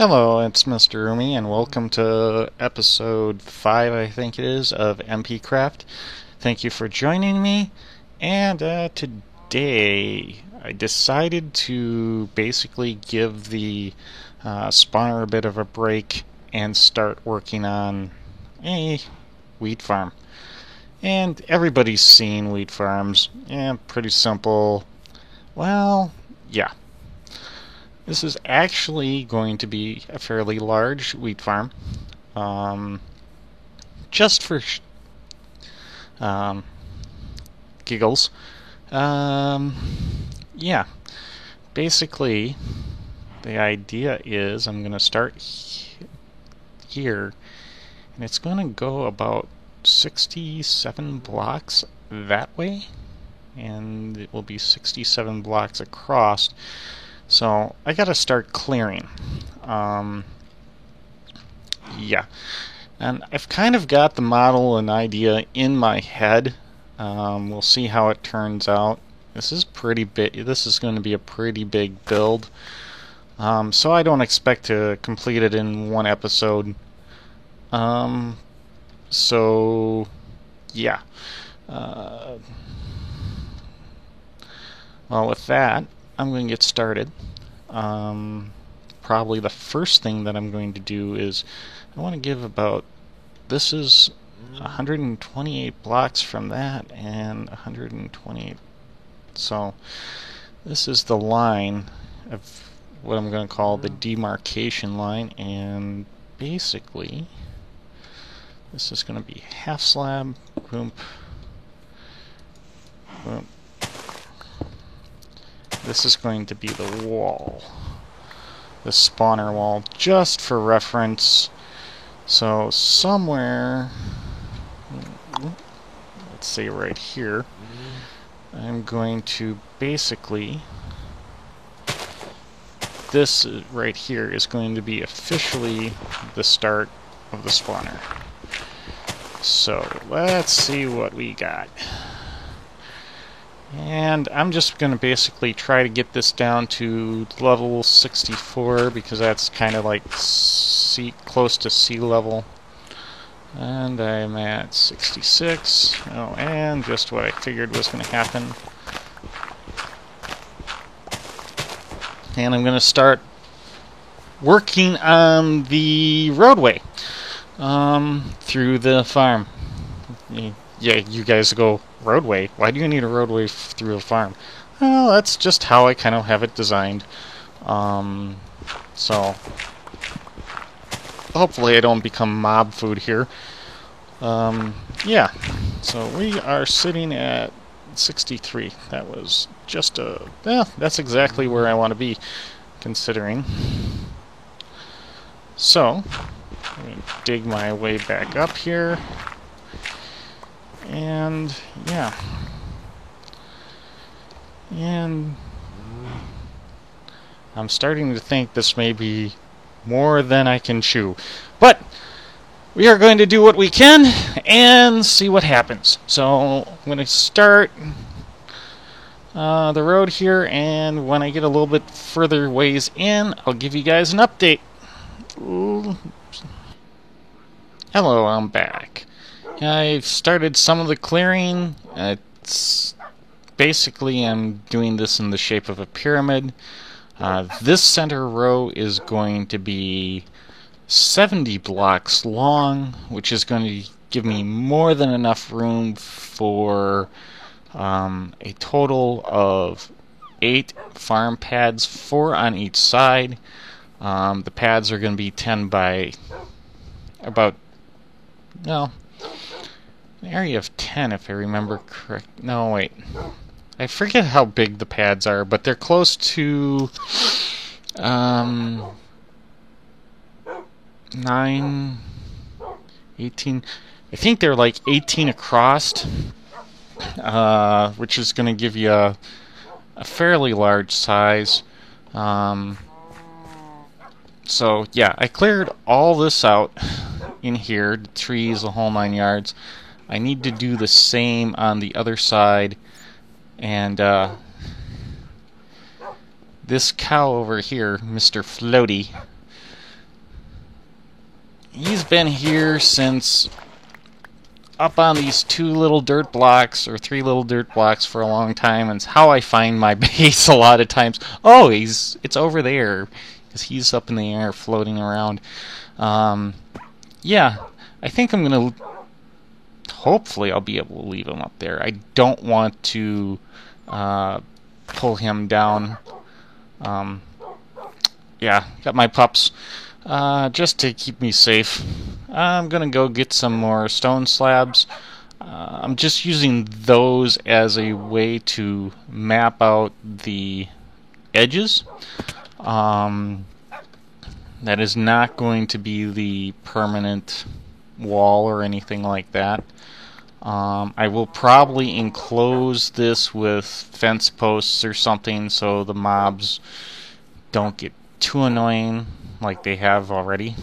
Hello, it's Mr. Umi, and welcome to episode 5, I think it is, of MP Craft. Thank you for joining me, and today I decided to basically give the spawner a bit of a break and start working on a wheat farm. And everybody's seen wheat farms, and pretty simple. Well, yeah. This is actually going to be a fairly large wheat farm. Just for giggles. Yeah. Basically, the idea is I'm going to start here, and it's going to go about 67 blocks that way, and it will be 67 blocks across. So I gotta start clearing. Yeah. And I've kind of got the model and idea in my head. We'll see how it turns out. This is pretty big. This is going to be a pretty big build. So I don't expect to complete it in one episode. So yeah. Well, with that, I'm going to get started. Probably the first thing that I'm going to do is I want to give about, this is 128 blocks from that and 128, so this is the line of what I'm going to call the demarcation line, and basically this is going to be half slab, boom, boom. This is going to be the wall, the spawner wall, just for reference. So somewhere, let's say right here, I'm going to basically, this right here is going to be officially the start of the spawner. So let's see what we got. And I'm just going to basically try to get this down to level 64 because that's kind of like close to sea level. And I'm at 66. Oh, and just what I figured was going to happen. And I'm going to start working on the roadway through the farm. Yeah, you guys go, roadway? Why do you need a roadway through a farm? Well, that's just how I kind of have it designed. So hopefully I don't become mob food here. Yeah, so we are sitting at 63. That was just that's exactly where I want to be, considering. So, let me dig my way back up here. And yeah, and I'm starting to think this may be more than I can chew, but we are going to do what we can and see what happens. So I'm going to start the road here, and when I get a little bit further ways in, I'll give you guys an update. Ooh. Hello, I'm back. I've started some of the clearing. It's basically, I'm doing this in the shape of a pyramid. This center row is going to be 70 blocks long, which is going to give me more than enough room for a total of 8 farm pads, 4 on each side. The pads are going to be 10 by about, no, an area of 10 if I remember correct. No, wait. I forget how big the pads are, but they're close to 9, 18. I think they're like 18 across, which is going to give you a fairly large size. So yeah, I cleared all this out in here, the trees, the whole 9 yards. I need to do the same on the other side, and this cow over here, Mr. Floaty, he's been here since up on these 2 little dirt blocks or 3 little dirt blocks for a long time, and it's how I find my base a lot of times. Oh, it's over there because he's up in the air floating around. Yeah, I think I'm gonna. Hopefully, I'll be able to leave him up there. I don't want to pull him down. Yeah, got my pups just to keep me safe. I'm gonna go get some more stone slabs. I'm just using those as a way to map out the edges. That is not going to be the permanent wall or anything like that. I will probably enclose this with fence posts or something so the mobs don't get too annoying like they have already.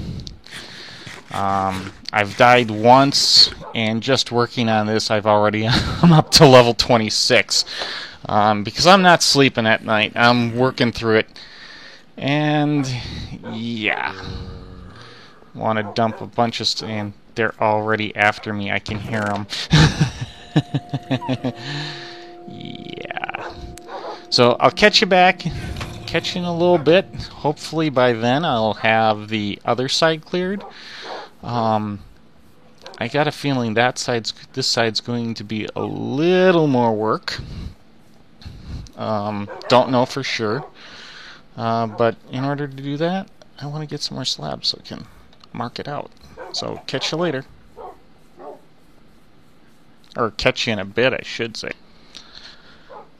I've died once, and just working on this, I'm up to level 26. Because I'm not sleeping at night. I'm working through it. And, yeah. Want to dump a bunch of and they're already after me. I can hear them. Yeah. So, I'll catch you back. Catch you in a little bit. Hopefully by then I'll have the other side cleared. I got a feeling this side's going to be a little more work. Don't know for sure. But in order to do that, I want to get some more slabs so I can mark it out. So catch you later. Or catch you in a bit, I should say.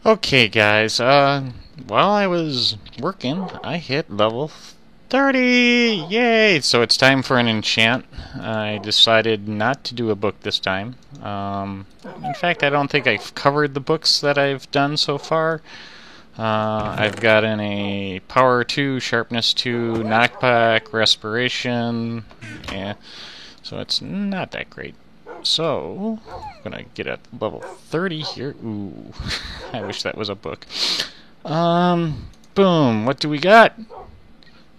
Okay, guys. While I was working, I hit level 30! Yay! So it's time for an enchant. I decided not to do a book this time. In fact, I don't think I've covered the books that I've done so far. I've gotten a Power 2, Sharpness 2, Knockback, Respiration. Yeah, so it's not that great. So, I'm gonna get at level 30 here. Ooh, I wish that was a book. Boom. What do we got?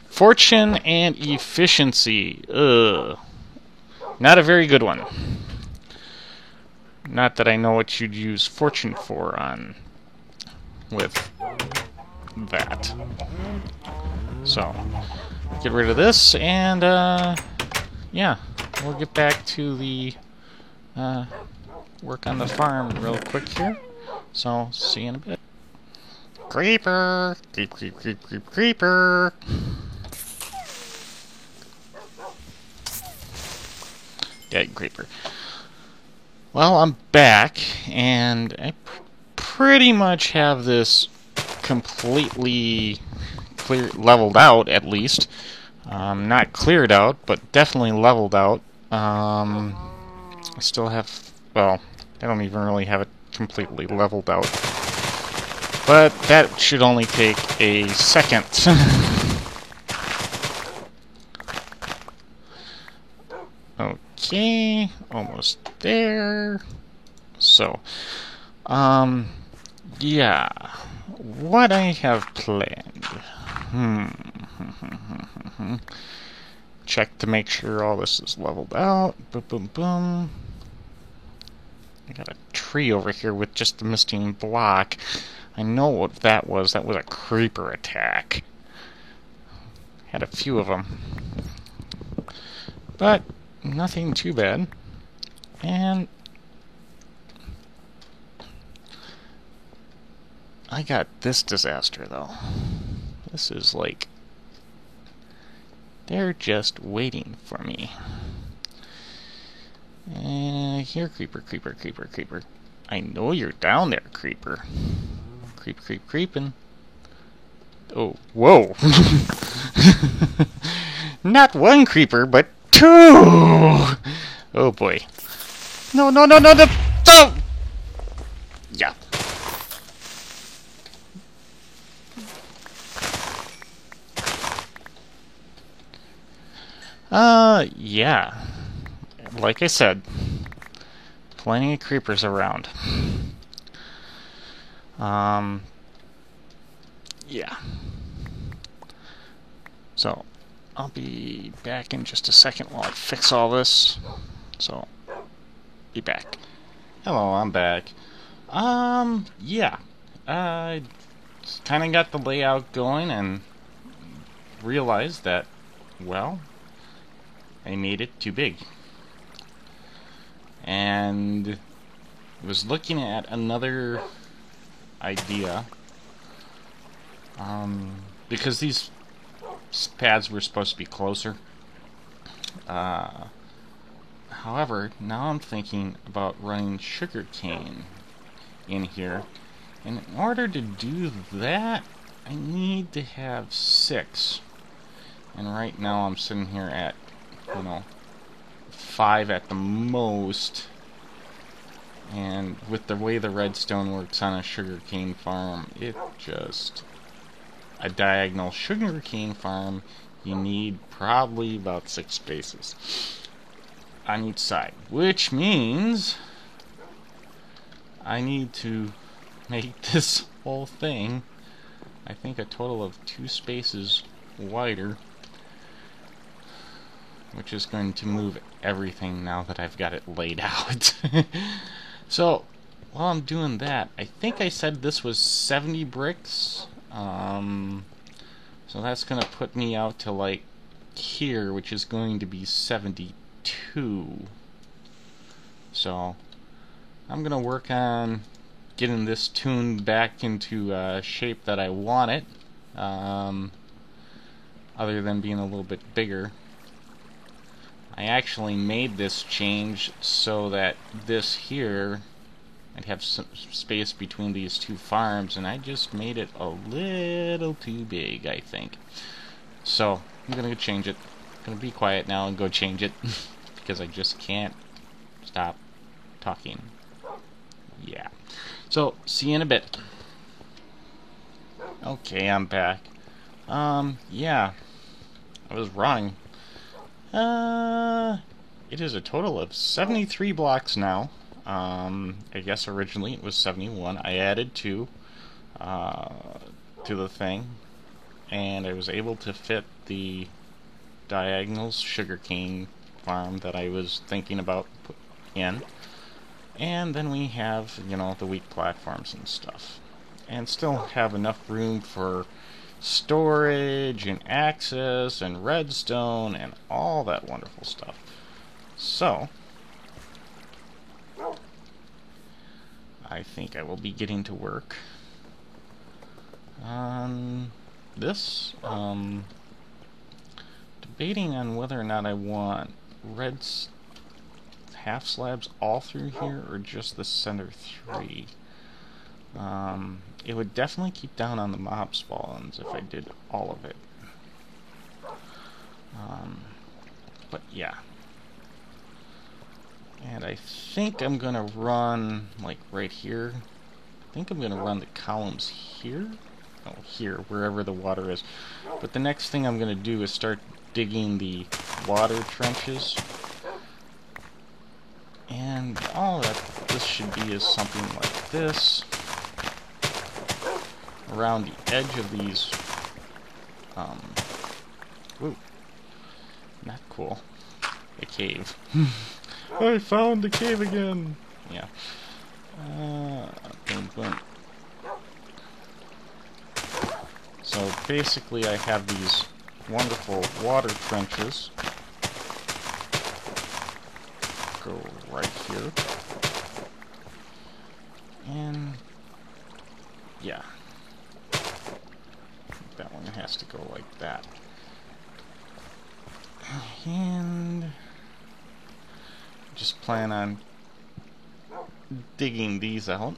Fortune and Efficiency. Ugh. Not a very good one. Not that I know what you'd use Fortune for on with that. So, get rid of this, and yeah, we'll get back to the work on the farm real quick here. So, see you in a bit. Creeper! Creep, creep, creep, creep, creeper! Dead creeper. Well, I'm back, and I pretty much have this completely leveled out, at least. Not cleared out, but definitely leveled out. I still have, well, I don't even really have it completely leveled out. But that should only take a second. Okay, almost there. So, yeah, what I have planned. Check to make sure all this is leveled out. Boom, boom, boom. I got a tree over here with just the missing block. I know what that was. That was a creeper attack. Had a few of them. But nothing too bad. And I got this disaster, though. This is like, they're just waiting for me. Here, creeper, creeper, creeper, creeper. I know you're down there, creeper. Creep, creep, creeping. Oh, whoa. Not one creeper, but two! Oh boy. No, no, no, no, no! Oh! Yeah. Yeah. Like I said, plenty of creepers around. Yeah. So, I'll be back in just a second while I fix all this. So, be back. Hello, I'm back. Yeah. I kind of got the layout going and realized that, well, I made it too big. And was looking at another idea. Because these pads were supposed to be closer. However, now I'm thinking about running sugarcane in here. And in order to do that, I need to have 6. And right now I'm sitting here at, 5 at the most. And with the way the redstone works on a sugarcane farm, a diagonal sugarcane farm, you need probably about 6 spaces on each side, which means I need to make this whole thing, I think, a total of 2 spaces wider, which is going to move everything now that I've got it laid out. So while I'm doing that, I think I said this was 70 bricks. So that's going to put me out to like here, which is going to be 72. So I'm going to work on getting this tuned back into shape that I want it, other than being a little bit bigger. I actually made this change so that this here, I'd have some space between these 2 farms, and I just made it a little too big, I think. So I'm gonna go change it. I'm gonna be quiet now and go change it because I just can't stop talking. Yeah. So see you in a bit. Okay, I'm back. Yeah, I was wrong. It is a total of 73 blocks now. I guess originally it was 71. I added 2 to the thing, and I was able to fit the diagonal sugarcane farm that I was thinking about putting in. And then we have, the weak platforms and stuff. And still have enough room for storage and access and redstone and all that wonderful stuff. So I think I will be getting to work on this, debating on whether or not I want half slabs all through here or just the center 3. It would definitely keep down on the mob spawns if I did all of it. But yeah. And I think I'm gonna run, like, right here. I think I'm gonna run the columns here. Oh, here, wherever the water is. But the next thing I'm gonna do is start digging the water trenches. And all that this should be is something like this. Around the edge of these, ooh, not cool, a cave. I found the cave again! Yeah. Boom, boom. So basically I have these wonderful water trenches. Go right here. And yeah. That one has to go like that. And just plan on digging these out.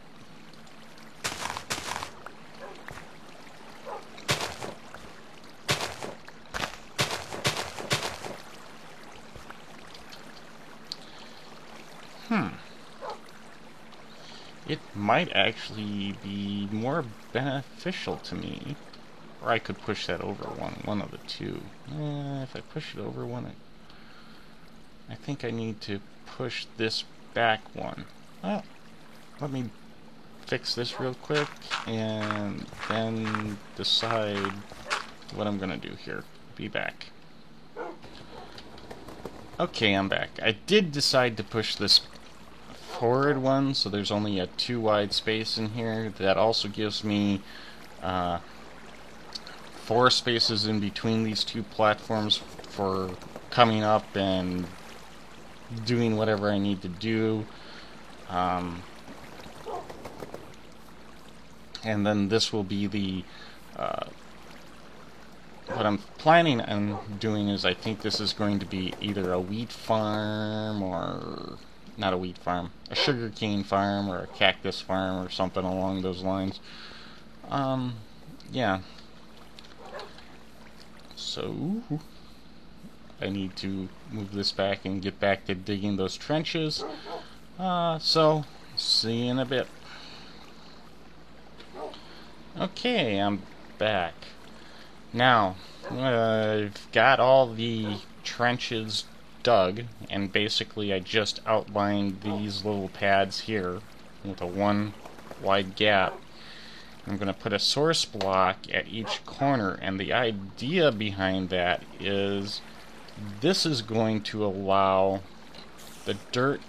It might actually be more beneficial to me. Or I could push that over one of the 2. If I push it over one, I think I need to push this back one. Well, let me fix this real quick and then decide what I'm gonna do here. Be back. Okay, I'm back. I did decide to push this forward one, so there's only a 2 wide space in here. That also gives me 4 spaces in between these 2 platforms for coming up and doing whatever I need to do. And then this will be the what I'm planning on doing is I think this is going to be either a wheat farm or not a wheat farm, a sugarcane farm or a cactus farm or something along those lines. Yeah. So I need to move this back and get back to digging those trenches. So see you in a bit. Okay, I'm back. Now, I've got all the trenches dug, and basically I just outlined these little pads here with a 1 wide gap. I'm going to put a source block at each corner, and the idea behind that is this is going to allow the dirt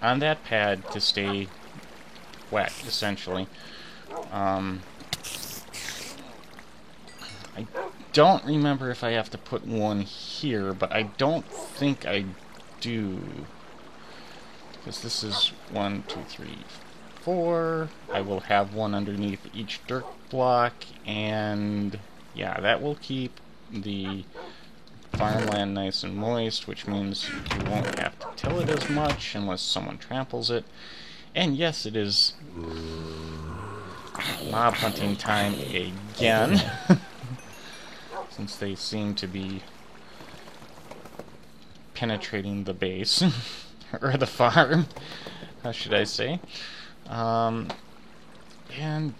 on that pad to stay wet, essentially. I don't remember if I have to put one here, but I don't think I do. Because this is 1, 2, 3, 4. I will have one underneath each dirt block, and yeah, that will keep the farmland nice and moist, which means you won't have to till it as much unless someone tramples it. And yes, it is mob hunting time again. Since they seem to be penetrating the base, or the farm, how should I say. And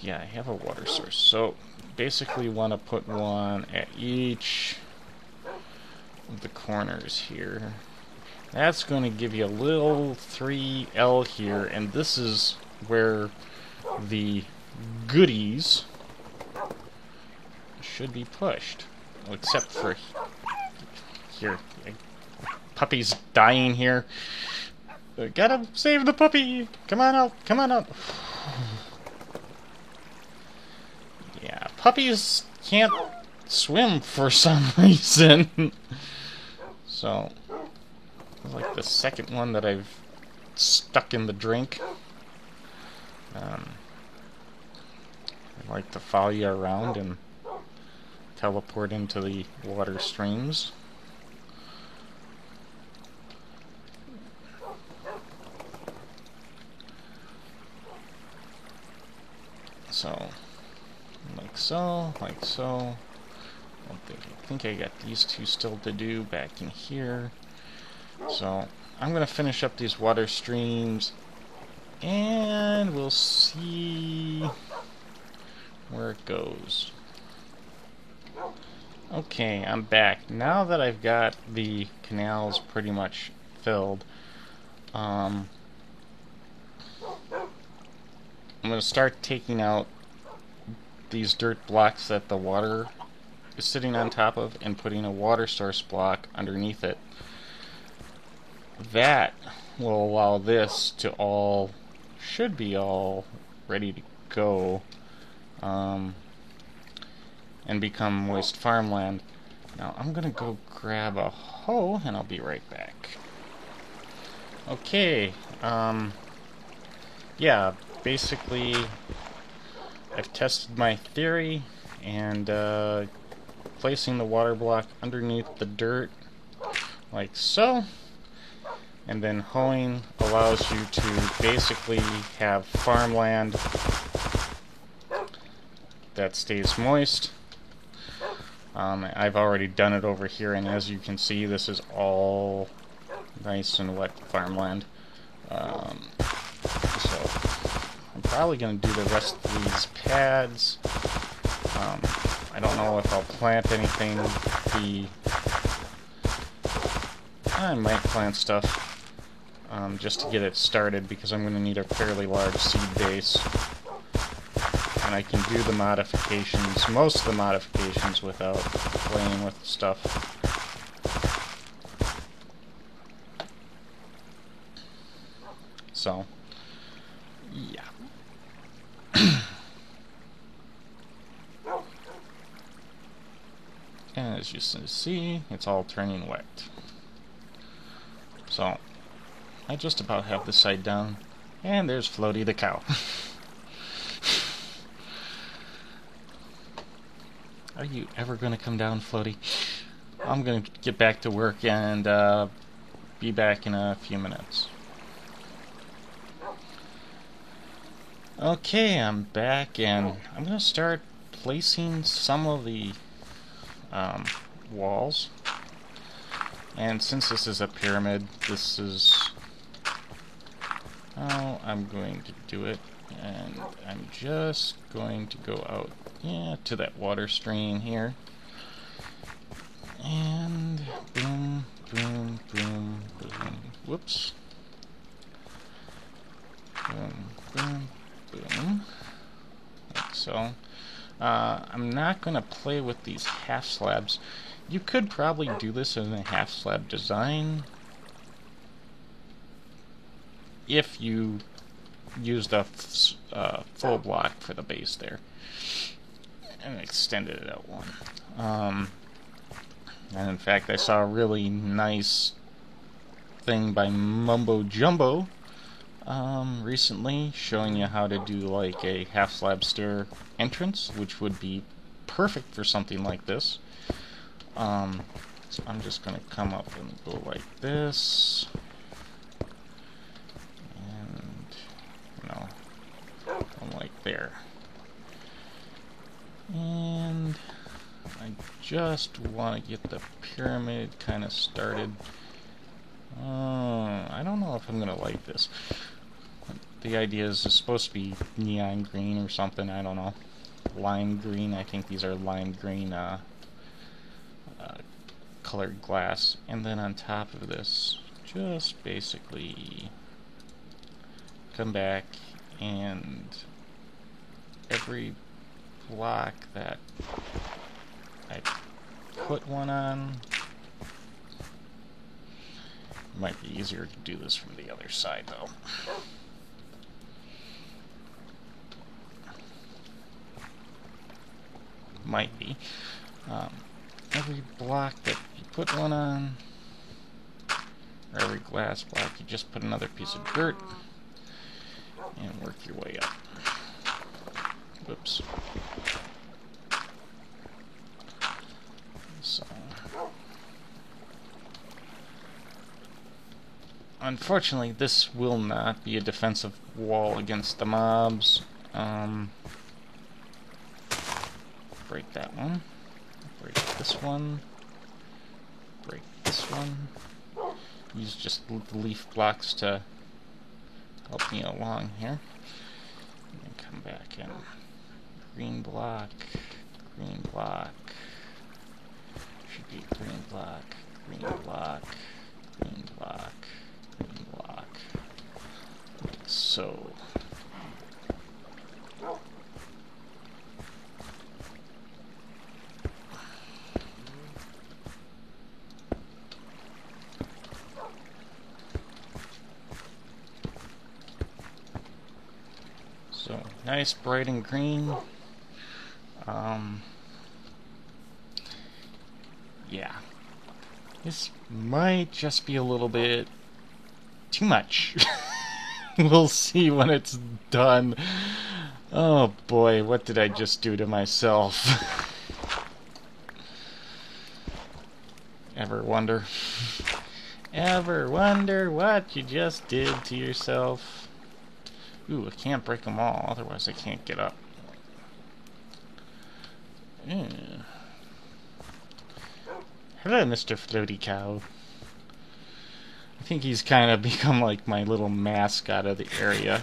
yeah, I have a water source. So basically want to put one at each of the corners here. That's going to give you a little 3L here, and this is where the goodies should be pushed. Well, except for here. Puppy's dying here. Gotta save the puppy! Come on out! Come on out! Yeah, puppies can't swim for some reason. So, like the second one that I've stuck in the drink. I like to follow you around and teleport into the water streams. So, like so, like so. I think I got these 2 still to do back in here. So, I'm going to finish up these water streams, and we'll see where it goes. Okay, I'm back. Now that I've got the canals pretty much filled, I'm going to start taking out these dirt blocks that the water is sitting on top of and putting a water source block underneath it. That will allow this to should be all ready to go. And become moist farmland. Now I'm gonna go grab a hoe and I'll be right back. Okay, yeah, basically I've tested my theory, and placing the water block underneath the dirt like so, and then hoeing allows you to basically have farmland that stays moist. I've already done it over here, and as you can see, this is all nice and wet farmland. So I'm probably going to do the rest of these pads. I don't know if I'll plant anything. I might plant stuff just to get it started, because I'm going to need a fairly large seed base. And I can do the modifications, most of the modifications, without playing with stuff. So, yeah. And as you see, it's all turning wet. So, I just about have this side down. And there's Floaty the cow. Are you ever going to come down, Floaty? I'm going to get back to work and be back in a few minutes. Okay, I'm back, and I'm going to start placing some of the walls. And since this is a pyramid, this is how I'm going to do it. And I'm just going to go out, to that water stream here. And boom, boom, boom, boom. Whoops. Boom, boom, boom. Like so. I'm not going to play with these half slabs. You could probably do this in a half slab design if you used a full block for the base there and extended it out one. And in fact, I saw a really nice thing by Mumbo Jumbo recently showing you how to do like a half slab stair entrance, which would be perfect for something like this. So I'm just going to come up and go like this. Like there. And I just want to get the pyramid kind of started. I don't know if I'm going to like this. The idea is it's supposed to be neon green or something, I don't know. Lime green, I think these are lime green colored glass. And then on top of this, just basically come back and every block that I put one on, might be easier to do this from the other side though. Might be. Every block that you put one on, or every glass block, you just put another piece of dirt and work your way up. Whoops. So, unfortunately, this will not be a defensive wall against the mobs. Break that one. Break this one. Break this one. Use just the leaf blocks to help me along here. And come back in. Green block. Green block. Should be green block. Green block. Green block. Green block. Like so. So, nice, bright and green. Yeah. This might just be a little bit too much. We'll see when it's done. Oh boy, what did I just do to myself? Ever wonder? Ever wonder what you just did to yourself? Ooh, I can't break them all, otherwise I can't get up. Yeah. Hello, Mr. Floaty Cow. I think he's kind of become like my little mascot of the area.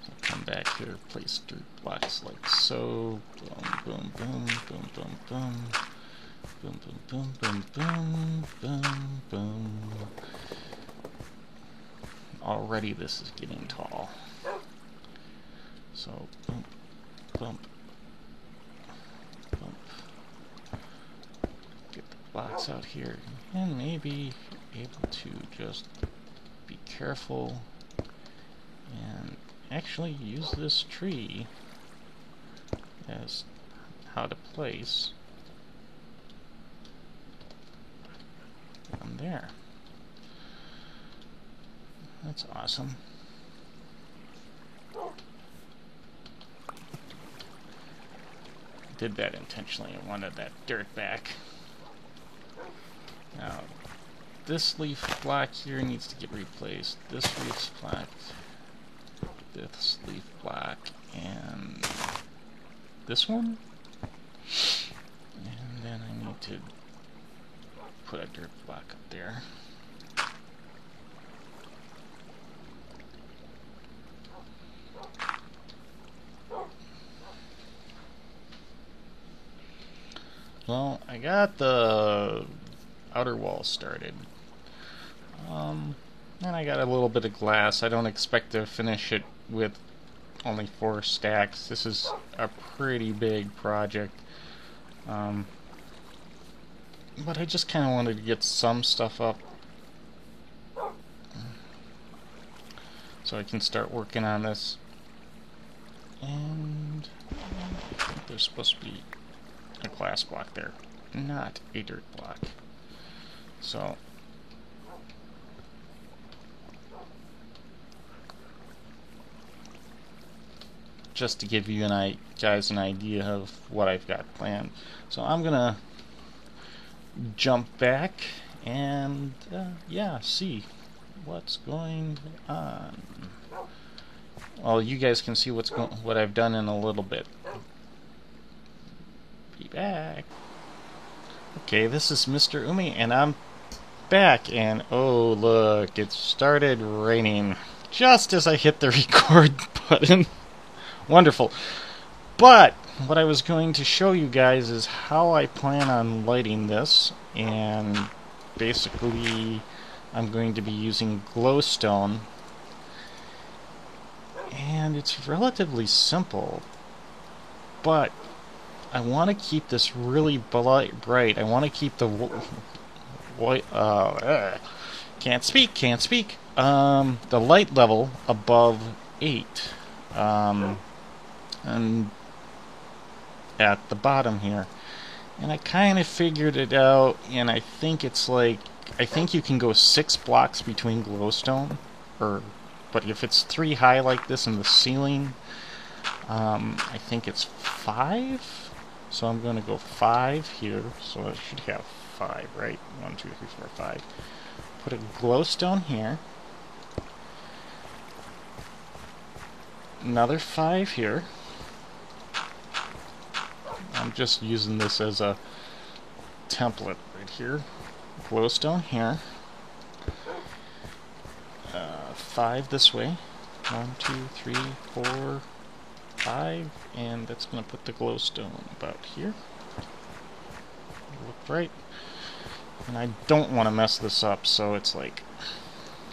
So come back here, place dirt blocks like so. Boom, boom, boom, boom, boom, boom. Boom, boom, boom, boom, boom, boom, boom. Already this is getting tall. So, bump, bump, bump. Get the blocks out here. And maybe able to just be careful and actually use this tree as how to place on there. That's awesome. Did that intentionally. I wanted that dirt back. Now, this leaf block here needs to get replaced. This leaf block, this leaf block, and this one. And then I need to put a dirt block up there. Well, I got the outer wall started. And I got a little bit of glass. I don't expect to finish it with only 4 stacks. This is a pretty big project. But I just kind of wanted to get some stuff up so I can start working on this. And I think there's supposed to be a glass block there, not a dirt block. So just to give you guys an idea of what I've got planned. So I'm gonna jump back and yeah, see what's going on. Well, you guys can see what I've done in a little bit. Be back. Okay, this is Mr. Umi, and I'm back, and oh look, it started raining just as I hit the record button. Wonderful. But what I was going to show you guys is how I plan on lighting this, and basically I'm going to be using glowstone, and it's relatively simple, but I want to keep this really bright. I want to keep the can't speak. The light level above 8, and at the bottom here. And I kind of figured it out, and I think it's like, I think you can go 6 blocks between glowstone, but if it's 3 high like this in the ceiling, I think it's 5. So I'm going to go 5 here, so I should have 5, right? 1, 2, 3, 4, 5. Put a glowstone here. Another 5 here. I'm just using this as a template right here. Glowstone here. 5 this way. 1, 2, 3, 4, 5, and that's going to put the glowstone about here. Look right. And I don't want to mess this up, so it's like,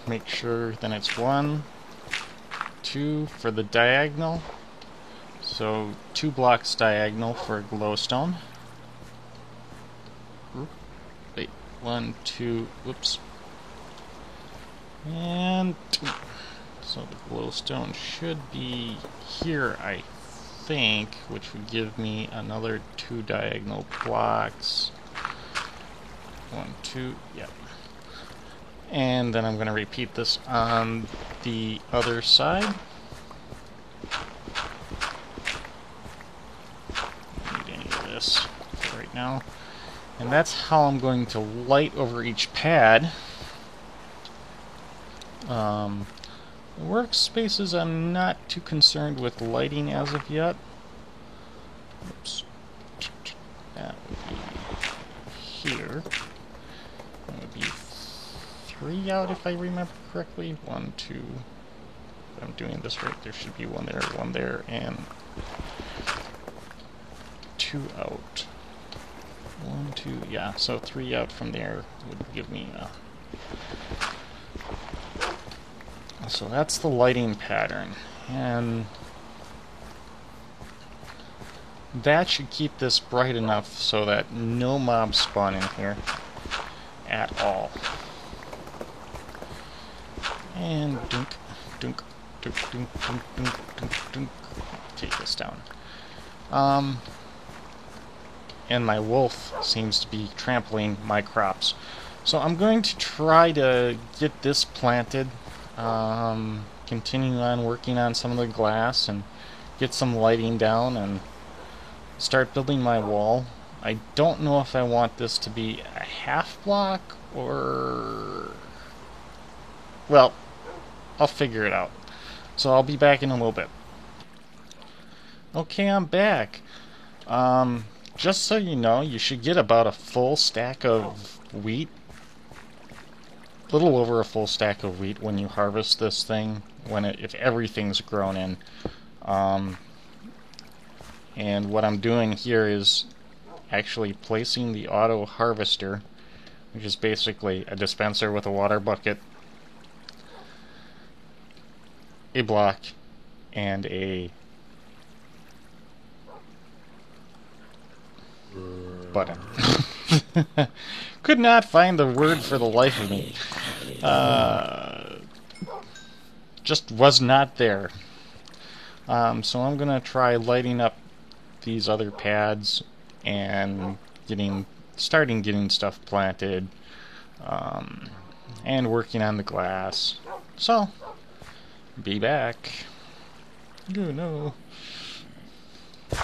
make sure then it's 1, 2 for the diagonal. So 2 blocks diagonal for glowstone. Wait, 1, 2, whoops. And 2. So the glowstone should be here, I think, which would give me another 2 diagonal blocks. 1, 2, yep. And then I'm going to repeat this on the other side. Don't need any of this for right now. And that's how I'm going to light over each pad. Workspaces, I'm not too concerned with lighting as of yet. Oops. That would be here. That would be 3 out if I remember correctly. 1, 2. If I'm doing this right, there should be 1 there, and 2 out. 1, 2, yeah, so 3 out from there would give me so that's the lighting pattern, and that should keep this bright enough so that no mobs spawn in here. at all. And dunk, dunk, dunk, dunk, dunk, dunk, dunk, dunk. Take this down. And my wolf seems to be trampling my crops. So I'm going to try to get this planted, continue on working on some of the glass and get some lighting down and start building my wall. I don't know if I want this to be a half block or... well, I'll figure it out. So I'll be back in a little bit. Okay, I'm back. Just so you know, you should get about a full stack of wheat. A little over a full stack of wheat when you harvest this thing, if everything's grown in. And what I'm doing here is actually placing the auto harvester, which is basically a dispenser with a water bucket, a block, and a button. Could not find the word for the life of me. Just was not there. So I'm gonna try lighting up these other pads and starting getting stuff planted, and working on the glass. So, be back. Oh no.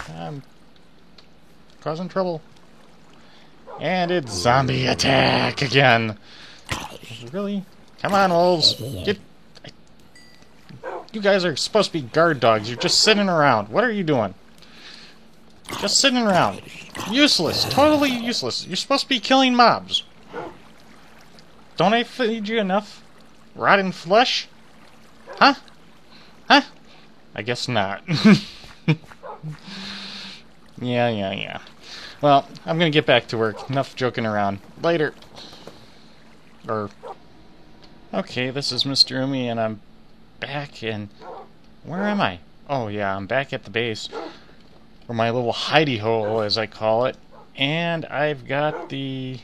I'm causing trouble. And it's zombie attack again. Really? Come on, wolves. You guys are supposed to be guard dogs. You're just sitting around. What are you doing? Just sitting around. Useless. Totally useless. You're supposed to be killing mobs. Don't I feed you enough rotten flesh? Huh? Huh? I guess not. Yeah. Well, I'm gonna get back to work. Enough joking around. Later. Okay, this is Mr. Umi, and I'm back, and... where am I? Oh, yeah, I'm back at the base. Or my little hidey hole, as I call it. And I've got the...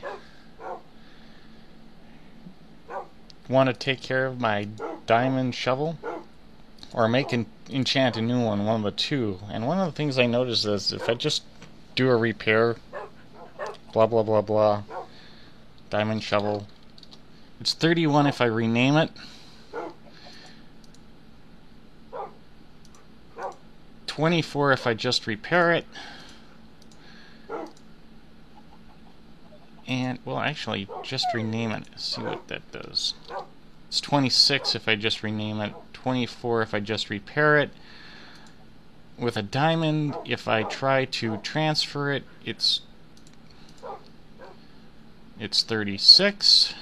want to take care of my diamond shovel? Or enchant a new one of the two. And one of the things I noticed is if I just do a repair, blah blah blah blah, diamond shovel, it's 31 if I rename it, 24 if I just repair it, and, well, actually, just rename it. See what that does. It's 26 if I just rename it, 24 if I just repair it. With a diamond, if I try to transfer it, it's 36.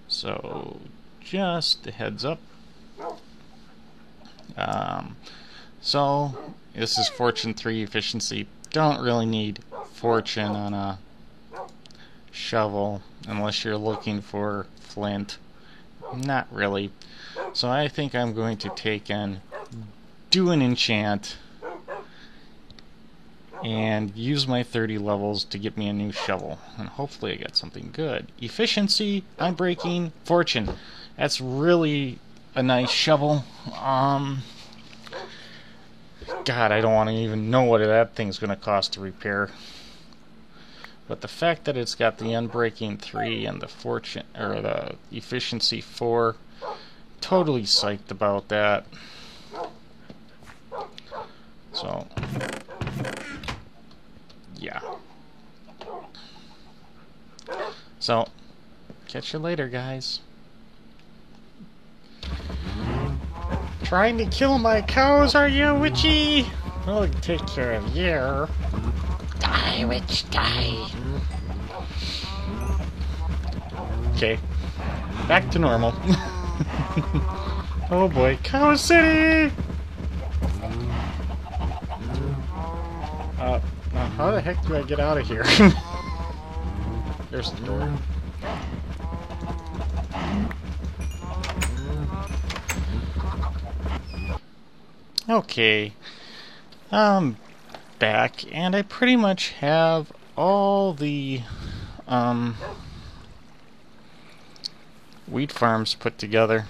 So, just a heads up. So, this is Fortune 3 efficiency. Don't really need Fortune on a shovel unless you're looking for flint. Not really. So I think I'm going to take and do an enchant and use my 30 levels to get me a new shovel, and hopefully I get something good. Efficiency, unbreaking, fortune. That's really a nice shovel. God, I don't want to even know what that thing's going to cost to repair. But the fact that it's got the unbreaking 3 and the fortune, or the efficiency 4, totally psyched about that. So, yeah. So, catch you later, guys. Trying to kill my cows, are you, witchy? I'll take care of you. Die, witch, die. Okay, back to normal. Oh boy, Cow City! Now how the heck do I get out of here? There's the door. Okay, I'm back, and I pretty much have all the wheat farms put together.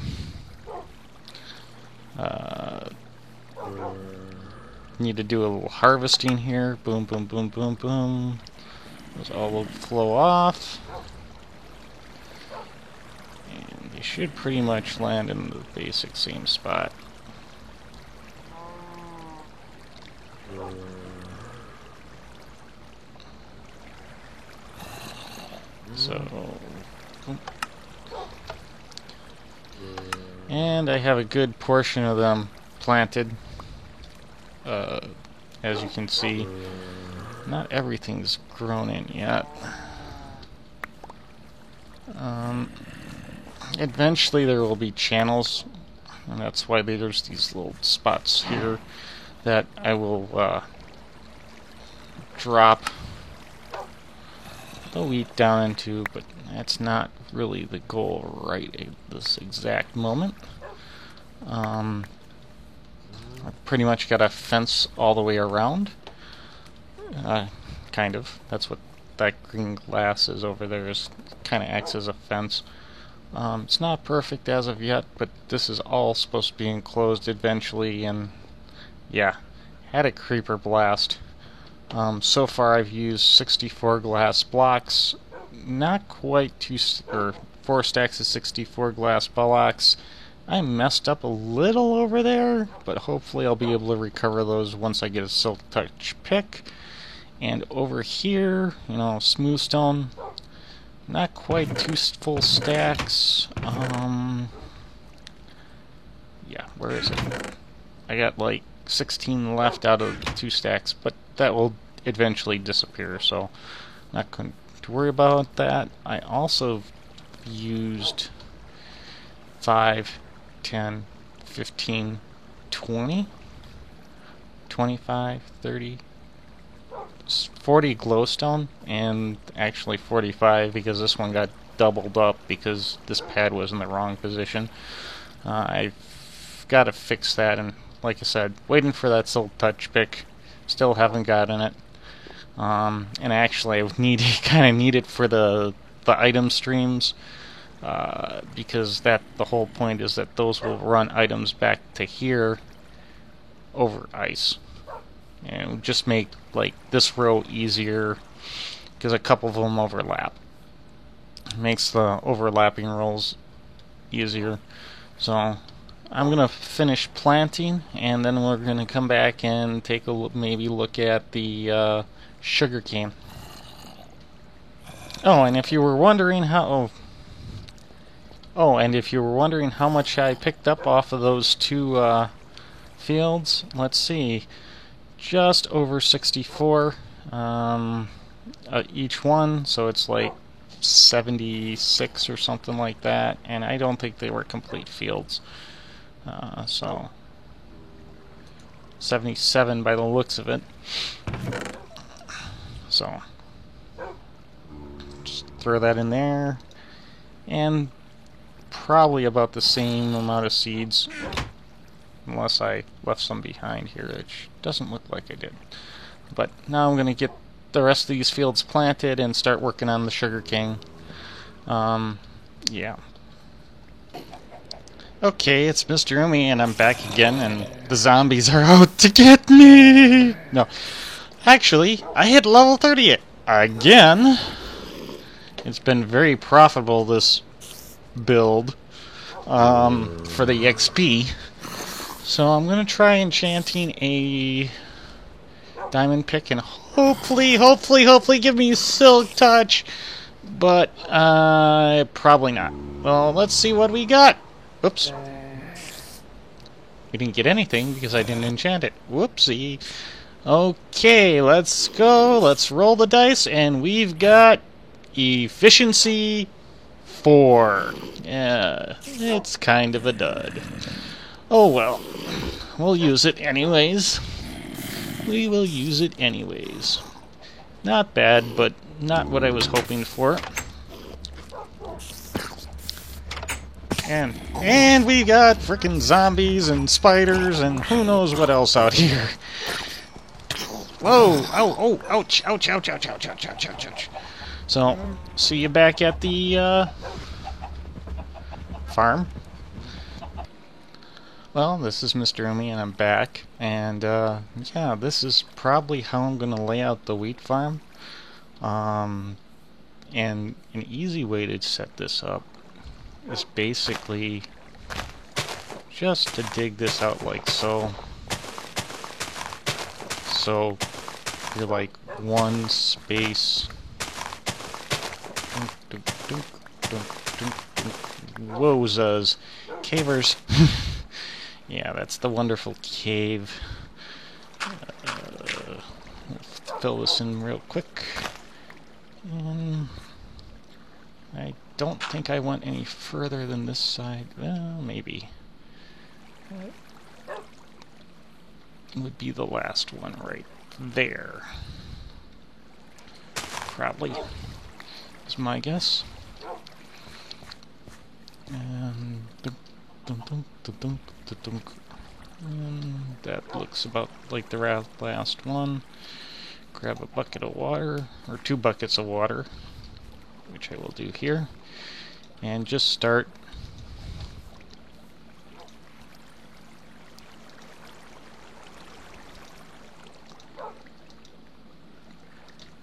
Need to do a little harvesting here. Boom, boom, boom, boom, boom. Those all will flow off. And they should pretty much land in the basic same spot. So, and I have a good portion of them planted. As you can see, not everything's grown in yet. Eventually there will be channels, and that's why there's these little spots here that I will drop the wheat down into, but that's not really the goal right at this exact moment. I've pretty much got a fence all the way around. Kind of. That's what that green glass is over there. Is kind of acts as a fence. It's not perfect as of yet, but this is all supposed to be enclosed eventually, and yeah, had a creeper blast. So far I've used 64 glass blocks, not quite 4 stacks of 64 glass blocks. I messed up a little over there, but hopefully I'll be able to recover those once I get a Silk Touch pick. And over here, you know, smooth stone, not quite 2 full stacks. Yeah, where is it? I got like 16 left out of 2 stacks, but that will eventually disappear, so not going to worry about that. I also used 5, 10, 15, 20, 25, 30, 40 glowstone, and actually 45 because this one got doubled up because this pad was in the wrong position. I've got to fix that, and like I said, waiting for that Silk Touch pick. Still haven't gotten it. And actually I kind of need it for the item streams. Because the whole point is that those will run items back to here over ice, and just make like this row easier because a couple of them overlap. It makes the overlapping rows easier. So I'm gonna finish planting, and then we're gonna come back and take a maybe look at the sugar cane. Oh, and if you were wondering how. Oh, and if you were wondering how much I picked up off of those 2 fields, let's see, just over 64 each one, so it's like 76 or something like that, and I don't think they were complete fields. So 77 by the looks of it. So just throw that in there, and probably about the same amount of seeds, unless I left some behind here, which doesn't look like I did. But now I'm going to get the rest of these fields planted and start working on the sugar cane. Yeah. Okay, it's Mr. Umi, and I'm back again, and the zombies are out to get me! No. Actually, I hit level 30 again. It's been very profitable, this build, for the XP. So I'm going to try enchanting a diamond pick and hopefully give me Silk Touch. But, probably not. Well, let's see what we got. Oops. We didn't get anything because I didn't enchant it. Whoopsie. Okay, let's go. Let's roll the dice, and we've got efficiency 4. Yeah, it's kind of a dud. Oh well. We'll use it anyways. We will use it anyways. Not bad, but not what I was hoping for. And we got frickin' zombies and spiders and who knows what else out here. Whoa! Oh! Ouch! Ouch! Ouch! Ouch! Ouch! Ouch! Ouch! Ouch! Ouch! So, see you back at the farm. Well, this is Mr. Umi and I'm back, and yeah, this is probably how I'm gonna lay out the wheat farm. And an easy way to set this up is basically just to dig this out like so. So you're like one space. Whoa, Zuz. Cavers. Yeah, that's the wonderful cave. Fill this in real quick. And I don't think I went any further than this side. Well, maybe. It would be the last one right there. Probably. Is my guess. And that looks about like the last one. Grab a bucket of water, or 2 buckets of water, which I will do here, and just start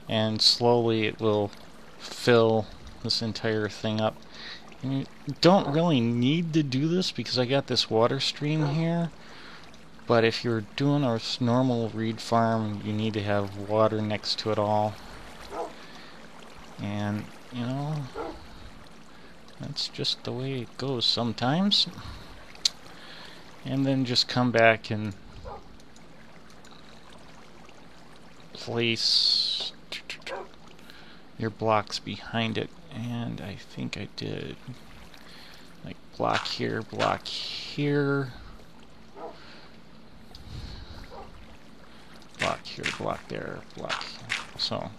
and slowly it will fill this entire thing up. And you don't really need to do this because I got this water stream here, but if you're doing a normal reed farm, you need to have water next to it all. And, you know, that's just the way it goes sometimes. And then just come back and place your blocks behind it. And I think I did. Like block here, block here. Block here, block there, block here. So,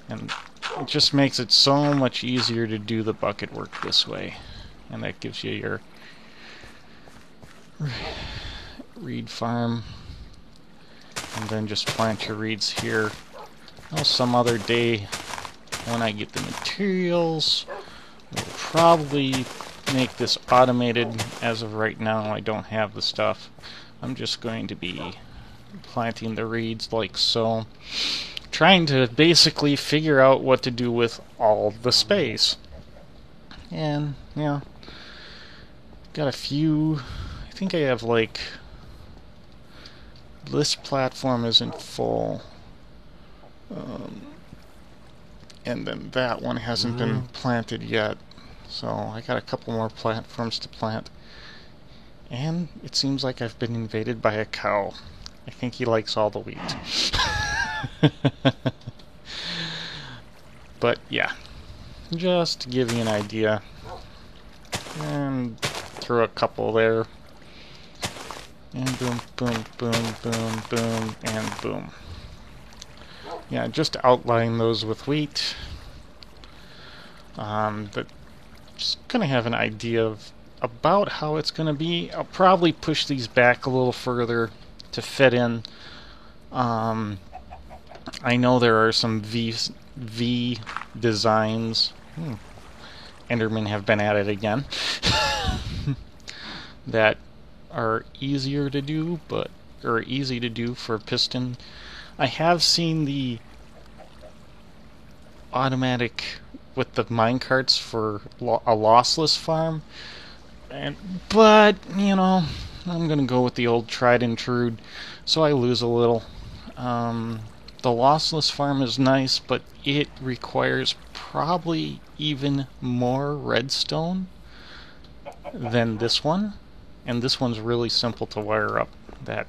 and it just makes it so much easier to do the bucket work this way. And that gives you your reed farm. And then just plant your reeds here. Well, some other day when I get the materials, we'll probably make this automated. As of right now, I don't have the stuff. I'm just going to be planting the reeds like so, trying to basically figure out what to do with all the space. And yeah, got a few. I think I have like, this platform isn't full, and then that one hasn't been planted yet, so I got a couple more platforms to plant. And it seems like I've been invaded by a cow. I think he likes all the wheat. But yeah, just to give you an idea. And throw a couple there. And boom, boom, boom, boom, boom, and boom. Yeah, just outline those with wheat. But just gonna have an idea of about how it's gonna be. I'll probably push these back a little further to fit in. I know there are some V designs. Endermen have been at it again. That are easier to do, or easy to do for piston. I have seen the automatic with the minecarts for a lossless farm, but you know, I'm gonna go with the old tried and true, so I lose a little. The lossless farm is nice, but it requires probably even more redstone than this one, and this one's really simple to wire up. That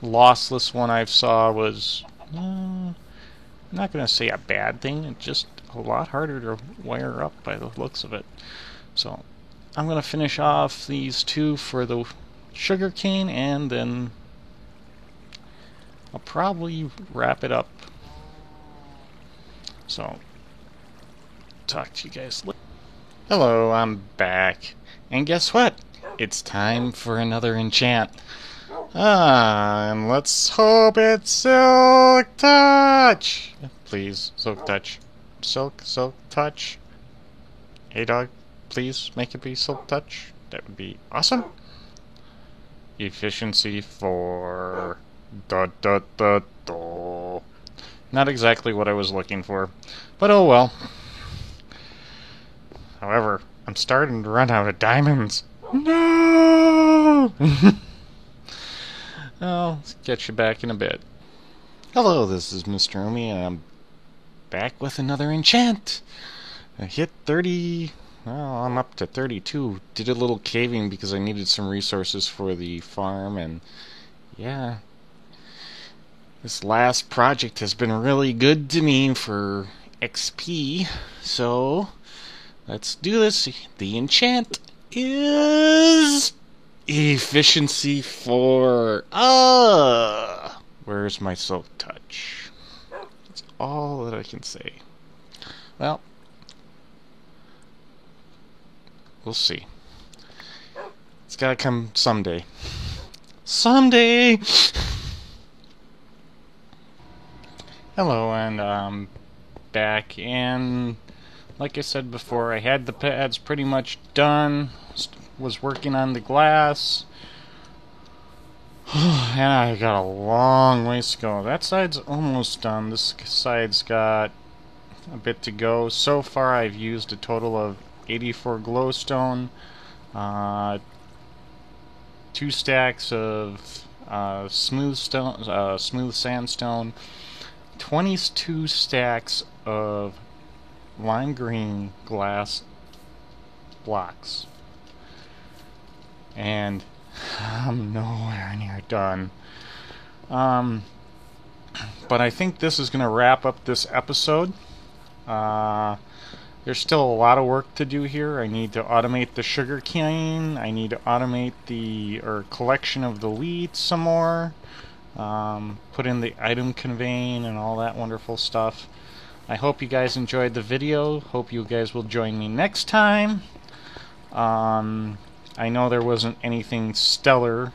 lossless one I saw was, I'm not going to say a bad thing, it's just a lot harder to wire up by the looks of it. So I'm going to finish off these 2 for the sugarcane, and then I'll probably wrap it up. So, talk to you guys later. Hello, I'm back. And guess what? It's time for another enchant. And let's hope it's Silk Touch! please. Silk touch. Silk touch. Hey dog, please make it be silk touch. That would be awesome. Efficiency for Not exactly what I was looking for, but oh well. However, I'm starting to run out of diamonds. No! I'll get you back in a bit. Hello, this is Mr. Umi, and I'm back with another enchant. I hit 30... Well, I'm up to 32. Did a little caving because I needed some resources for the farm, and yeah. This last project has been really good to me for XP, so let's do this. The enchant is efficiency 4. Where's my silk touch? That's all that I can say. Well, we'll see. It's gotta come someday. Someday! Hello, and I'm back, and like I said before, I had the pads pretty much done. Was working on the glass. And I got a long ways to go. That side's almost done. This side's got a bit to go. So far I've used a total of 84 glowstone, 2 stacks of smooth sandstone, 22 stacks of lime green glass blocks, and I'm nowhere near done. But I think this is going to wrap up this episode. There's still a lot of work to do here. I need to automate the sugar cane. I need to automate the collection of the wheat some more. Put in the item conveying and all that wonderful stuff. I hope you guys enjoyed the video. Hope you guys will join me next time. I know there wasn't anything stellar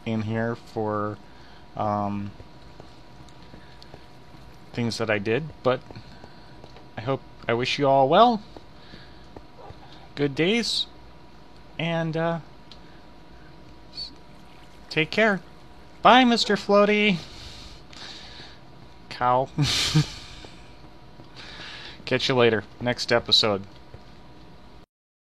in here for things that I did, but I wish you all well, good days, and take care. Bye, Mr. Floaty. Cow. Catch you later. Next episode.